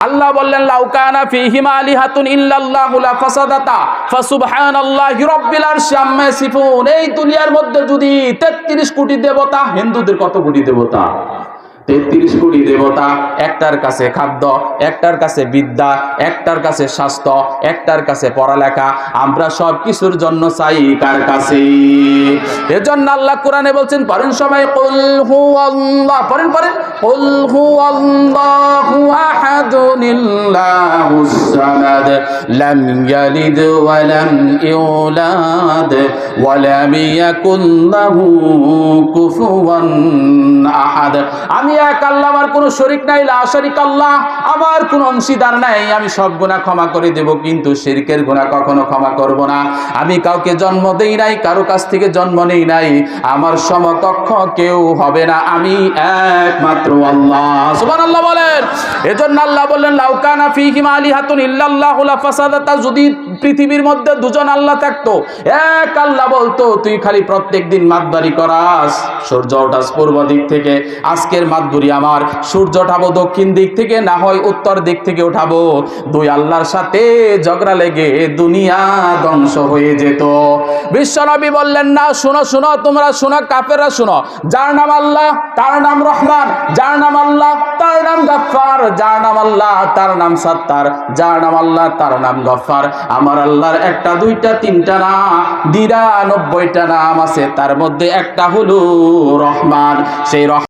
আল্লাহ বললেন লাউ কানা ফীহিমা আলিহাতুন ইল্লাল্লাহু লাফাসাদাতা ফাসুবহানাল্লাহি রাব্বিল আরশি আম্মা ইয়াসিফুন। এই দুনিয়ার মধ্যে যদি 33 কোটি দেবতা, হিন্দুদের কত কোটি দেবতা? 33 কোটি দেবতা, একটার কাছে খাদ্য, একটার কাছে বিদ্যা, একটার কাছে স্বাস্থ্য, একটার কাছে পড়ালেখা, আমরা সব কিছুর জন্য চাই কার কাছে? এজন্য আল্লাহ কোরআনে বলছেন, পড়েন সবাই, কুল হুয়াল্লাহ, পড়েন কুল হুয়াল্লাহু আহাদুনিল্লাহুস সামাদ লাম ইয়ালিদ ওয়া লাম ইউলাদ ওয়া লাম ইয়াকুল লাহু কুফুয়ান আহাদ। আমি এক আল্লাহ, আমার কোনো শরীক নাই, লা শারিকা আল্লাহ, আমার কোনো অংশীদার নাই। আমি সব গুনাহ ক্ষমা করে দেব, কিন্তু শিরকের গুনাহ কখনো ক্ষমা করব না। আমি কাউকে জন্ম দেই নাই, কারো কাছ থেকে জন্ম নেই নাই, আমার সমকক্ষ কেউ হবে না, আমি একমাত্র আল্লাহ। সুবহানাল্লাহ বলেন। এজন্য আল্লাহ বললেন লাউ কানা ফীহিমা আলিহাতুন ইল্লাল্লাহু লাফাসাদাতা, যদি পৃথিবীর মধ্যে দুজন আল্লাহ থাকতো, এক আল্লাহ বলতো তুই খালি প্রত্যেকদিন মাতবাড়ি করাস, সূর্য ওঠাস পূর্ব দিক থেকে, আজকের মাতবুরি আমার, সূর্য ওঠাবো দক্ষিণ দিক থেকে, না হয় উত্তর দিক থেকে উঠাবো, দুই আল্লাহর সাথে ঝগড়া লেগে দুনিয়া ধ্বংস হয়ে যেত। বিশ্বনবী বললেন না, শুনো শুনো, তোমরা শুনো, কাফেররা শুনো, যার নাম আল্লাহ তার নাম রহমান, যার নাম আল্লাহ তার নাম গফফার, যার নাম আল্লাহ তার নাম সাত্তার, যার নাম আল্লাহ তার নাম গফফার। আমার আল্লাহর একটা দুইটা তিনটা না, 99টা নাম আছে, তার মধ্যে একটা হলো রহমান। সেই